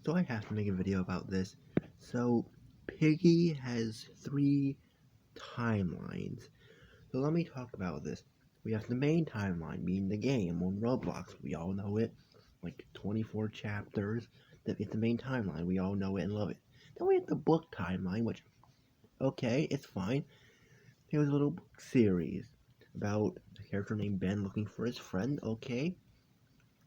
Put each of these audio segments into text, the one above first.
So I have to make a video about this. So Piggy has 3 timelines. So let me talk about this. We have the main timeline, being the game on Roblox. We all know it. Like 24 chapters. It's the main timeline. We all know it and love it. Then we have the book timeline, which, okay, it's fine. It was a little book series about a character named Ben looking for his friend. Okay,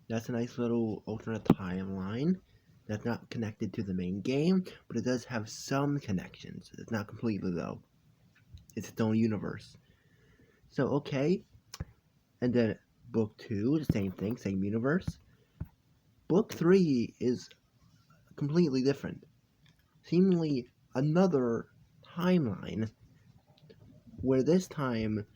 that's a nice little alternate timeline. That's not connected to the main game, but it does have some connections. It's not completely, though. It's its own universe. So, okay. And then book 2, the same thing, same universe. Book 3 is completely different. Seemingly another timeline, where this time,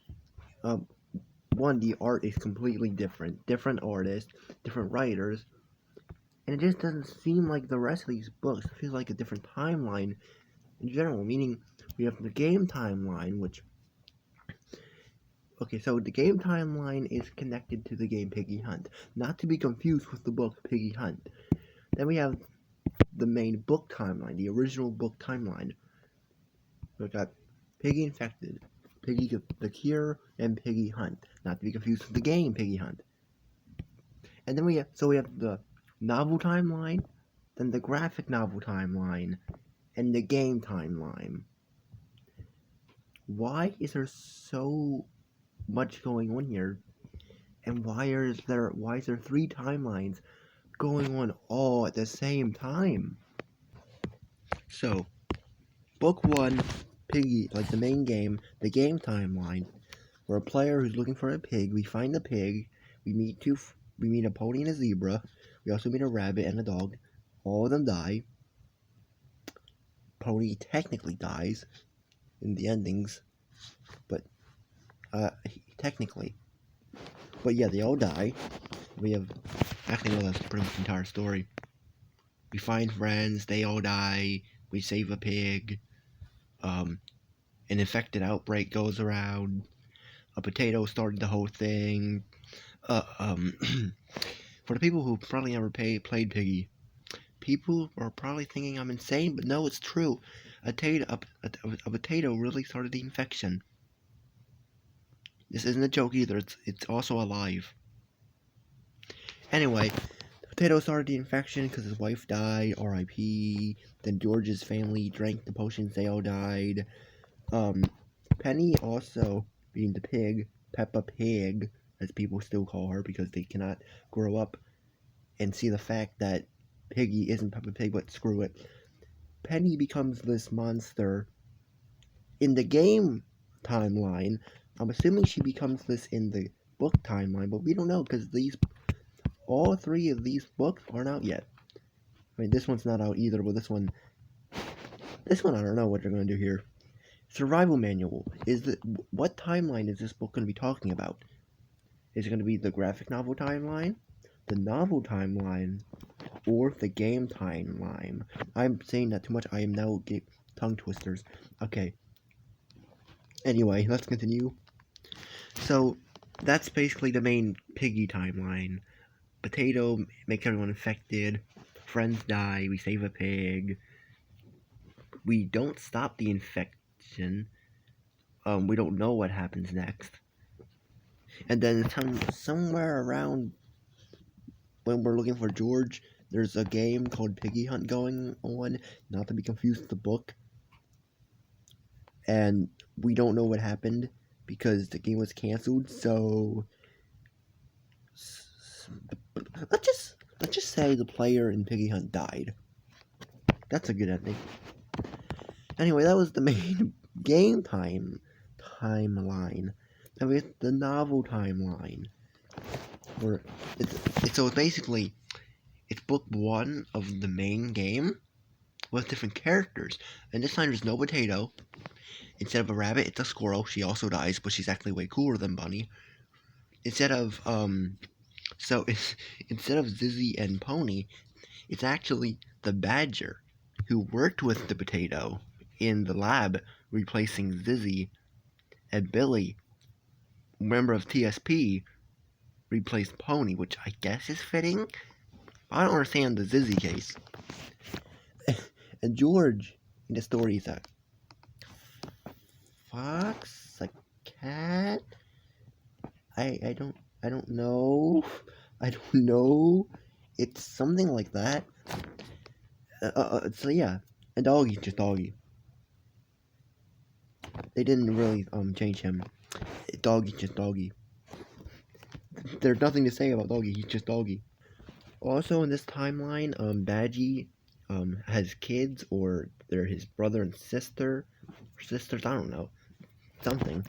the art is completely different. Different artists, different writers, and it just doesn't seem like the rest of these books. It feels like a different timeline in general, meaning we have the game timeline, which... Okay, so the game timeline is connected to the game Piggy Hunt, not to be confused with the book Piggy Hunt. Then we have the main book timeline, the original book timeline. We got Piggy Infected, Piggy the Cure, and Piggy Hunt, not to be confused with the game Piggy Hunt. And then we have the novel timeline, then the graphic novel timeline, and the game timeline. Why is there so much going on here? And why is there 3 timelines going on all at the same time? So, book 1, Piggy, like the main game, the game timeline. We're a player who's looking for a pig. We find the pig. We meet a pony and a zebra. We also meet a rabbit and a dog. All of them die. Pony technically dies in the endings, but technically. But yeah, they all die. We have... Actually, no, that's pretty much the entire story. We find friends, they all die, we save a pig, an infected outbreak goes around, a potato started the whole thing. For the people who probably never played Piggy, people are probably thinking I'm insane, but no, it's true. A potato really started the infection. This isn't a joke either, it's also alive. Anyway, the potato started the infection because his wife died, R.I.P. Then George's family drank the potions, they all died. Penny also, being the pig, Peppa Pig, as people still call her because they cannot grow up and see the fact that Piggy isn't Peppa Pig, but screw it. Penny becomes this monster in the game timeline. I'm assuming she becomes this in the book timeline, but we don't know because all 3 of these books aren't out yet. I mean, this one's not out either, but this one I don't know what they're going to do here. Survival manual. What timeline is this book going to be talking about? Is it going to be the graphic novel timeline, the novel timeline, or the game timeline? I'm saying that too much. I am now tongue twisters. Okay. Anyway, let's continue. So, that's basically the main Piggy timeline. Potato makes everyone infected. Friends die. We save a pig. We don't stop the infection. We don't know what happens next. And then somewhere around when we're looking for George, there's a game called Piggy Hunt going on, not to be confused with the book. And we don't know what happened because the game was canceled, so let's just say the player in Piggy Hunt died. That's a good ending. Anyway, that was the main game timeline. Then we have the novel timeline, where so basically it's book 1 of the main game with different characters, and this time there's no potato. Instead of a rabbit, it's a squirrel. She also dies, but she's actually way cooler than Bunny. Instead of Zizzy and Pony, it's actually the badger who worked with the potato in the lab, replacing Zizzy, and Billy, member of TSP, replaced Pony, which I guess is fitting. I don't understand the Zizzy case. And George in the story is a fox, a cat. I don't know. I don't know. It's something like that. So yeah, and Doggy, just Doggy. They didn't really change him. Doggy, just Doggy. There's nothing to say about Doggy. He's just Doggy. Also in this timeline, Badgie has kids, or they're his brother and sister, or sisters. I don't know, something.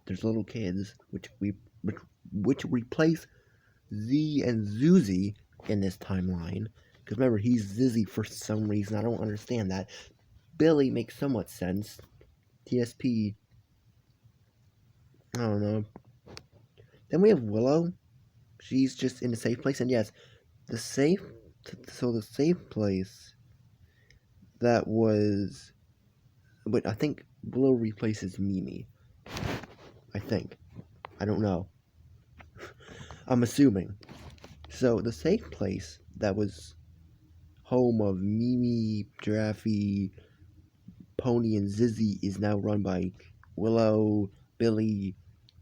There's little kids, which replace Z and Zuzi in this timeline. Because remember, he's Zizzy for some reason. I don't understand that. Billy makes somewhat sense. TSP, I don't know. Then we have Willow. She's just in a safe place, and yes, the safe. So the safe place that was. But I think Willow replaces Mimi. I think. I don't know. I'm assuming. So the safe place that was home of Mimi, Giraffe, Pony, and Zizzy is now run by Willow, Billy,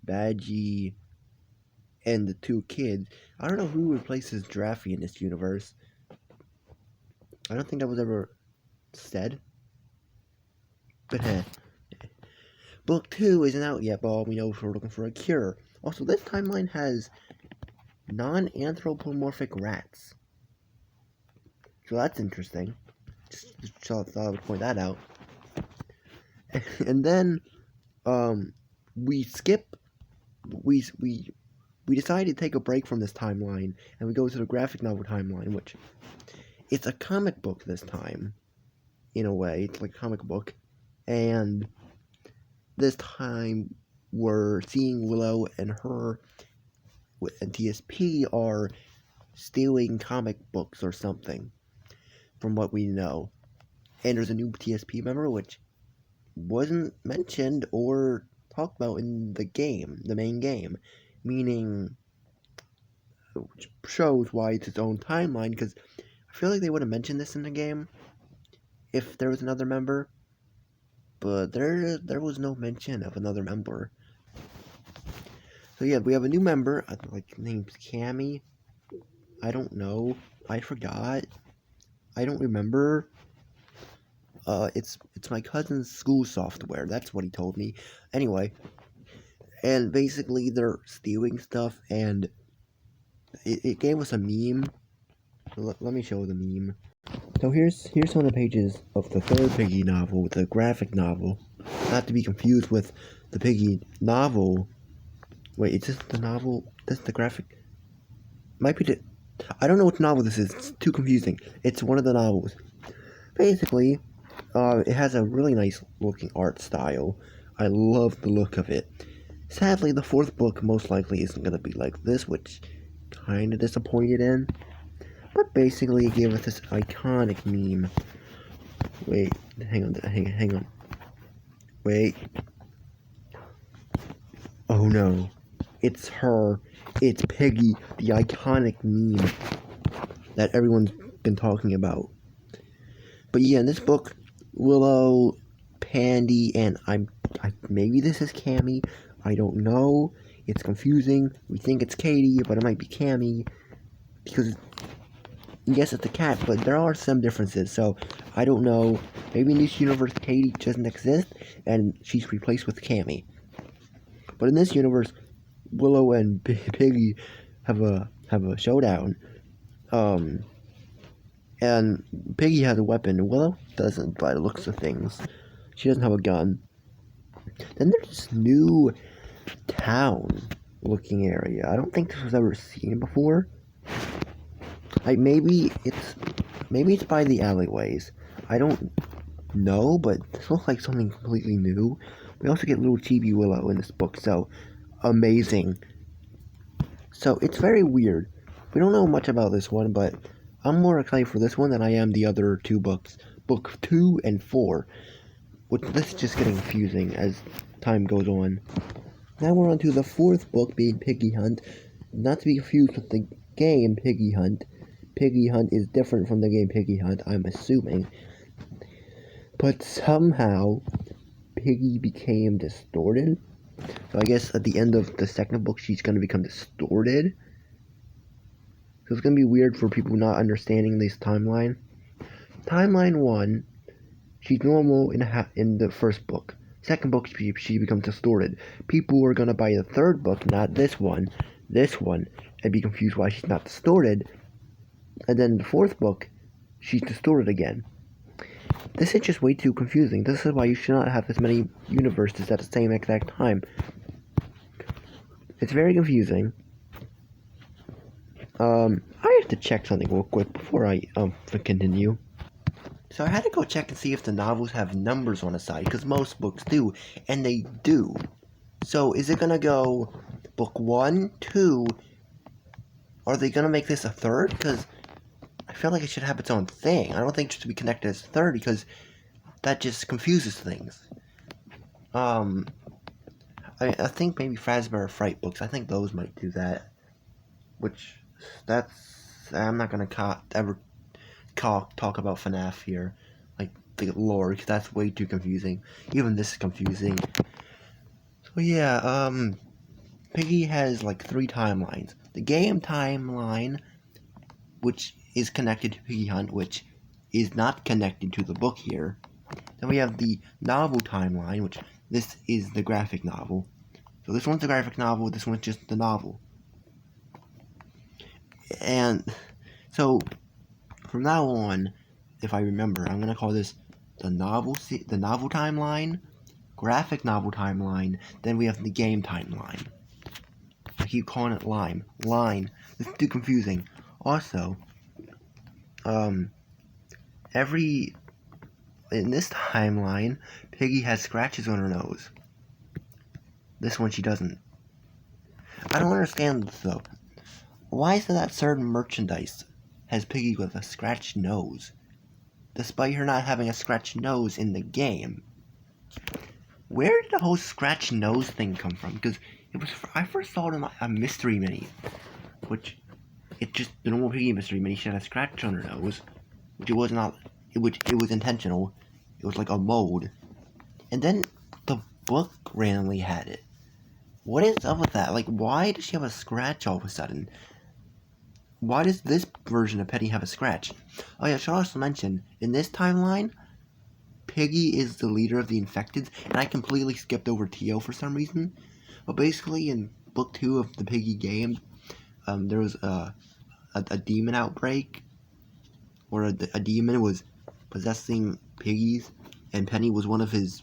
Badgie, and the two kids. I don't know who replaces Giraffe in this universe. I don't think that was ever said. But hey. Book 2 isn't out yet, but all we know is we're looking for a cure. Also, this timeline has non-anthropomorphic rats. So that's interesting. Just thought I would point that out. And then, we decided to take a break from this timeline, and we go to the graphic novel timeline, which it's a comic book this time, in a way. It's like a comic book, and this time we're seeing Willow and her and TSP are stealing comic books or something, from what we know. And there's a new TSP member, which wasn't mentioned or talked about in the game, the main game, meaning, which shows why it's its own timeline, because I feel like they would have mentioned this in the game if there was another member, but there was no mention of another member. So yeah, we have a new member, like, named Cammy. I don't know. I forgot. I don't remember. It's my cousin's school software. That's what he told me. Anyway, and basically they're stealing stuff, and it gave us a meme. Let me show the meme. So here's some of the pages of the third Piggy novel, the graphic novel. Not to be confused with the Piggy novel. Wait, is this the novel? This the graphic? Might be the... I don't know which novel this is. It's too confusing. It's one of the novels. Basically, it has a really nice looking art style. I love the look of it. Sadly, the fourth book most likely isn't going to be like this, which kind of disappointed in. But basically, it gave us this iconic meme. Wait, hang on. Wait. Oh no. It's her. It's Piggy, the iconic meme that everyone's been talking about. But yeah, in this book, Willow, Pandy, and maybe this is Cammy. I don't know. It's confusing. We think it's Katie, but it might be Cammy. Because, yes, it's a cat, but there are some differences. So, I don't know. Maybe in this universe, Katie doesn't exist, and she's replaced with Cammy. But in this universe, Willow and Piggy have a showdown. And Piggy has a weapon. Willow doesn't, by the looks of things. She doesn't have a gun. Then there's this new town-looking area. I don't think this was ever seen before. Like, maybe it's by the alleyways. I don't know, but this looks like something completely new. We also get little chibi Willow in this book, so amazing. So it's very weird. We don't know much about this one, but I'm more excited for this one than I am the other two books. Book 2 and 4. Which this is just getting confusing as time goes on. Now we're on to the fourth book, being Piggy Hunt. Not to be confused with the game Piggy Hunt. Piggy Hunt is different from the game Piggy Hunt, I'm assuming. But somehow, Piggy became distorted. So I guess at the end of the second book, she's going to become distorted. So it's going to be weird for people not understanding this timeline. Timeline 1, she's normal in the first book. Second book, she becomes distorted. People are going to buy the third book, not this one, and be confused why she's not distorted. And then the fourth book, she's distorted again. This is just way too confusing. This is why you should not have this many universes at the same exact time. It's very confusing. I have to check something real quick before I continue. So I had to go check and see if the novels have numbers on the side, because most books do, and they do. So is it gonna go book 1, 2? Are they gonna make this a third? Because I feel like it should have its own thing. I don't think it should be connected as a third, because that just confuses things. I think maybe Fazbear Fright books, I think those might do that. Which, I'm not gonna ever talk about FNAF here, like the lore, because that's way too confusing. Even this is confusing. So yeah, Piggy has like 3 timelines. The game timeline, which is connected to Piggy Hunt, which is not connected to the book here. Then we have the novel timeline, which this is the graphic novel. So this one's the graphic novel, this one's just the novel. And so from now on, if I remember, I'm gonna call this the novel timeline, graphic novel timeline. Then we have the game timeline. I keep calling it line. This is too confusing. Also, in this timeline, Piggy has scratches on her nose. This one she doesn't. I don't understand this though. Why is it that certain merchandise has Piggy with a scratched nose, despite her not having a scratched nose in the game? Where did the whole scratched nose thing come from? Because I first saw it in a mystery mini, which it's just the normal Piggy mystery mini. She had a scratch on her nose, which it was not. It was intentional. It was like a mold, and then the book randomly had it. What is up with that? Like, why does she have a scratch all of a sudden? Why does this version of Piggy have a scratch? Oh yeah, I should also mention, in this timeline, Piggy is the leader of the infected, and I completely skipped over Tio for some reason. But basically, in book 2 of the Piggy game, there was a demon outbreak, where a demon was possessing piggies, and Penny was one of his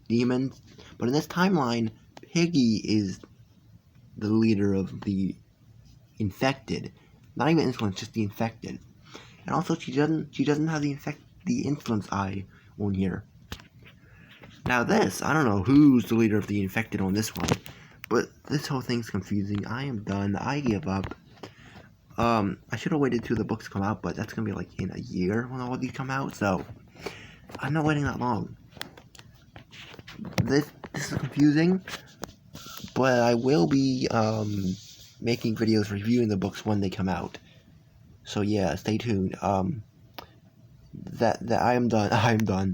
demons. But in this timeline, Piggy is the leader of the infected. Not even influence, just the infected. And also, she doesn't have the influence eye on here. Now this, I don't know who's the leader of the infected on this one, but this whole thing's confusing. I am done. I give up. I should have waited till the books come out, but that's gonna be like in a year when all these come out, so I'm not waiting that long. This is confusing, but I will be making videos reviewing the books when they come out. So yeah, stay tuned. That I am done. I am done.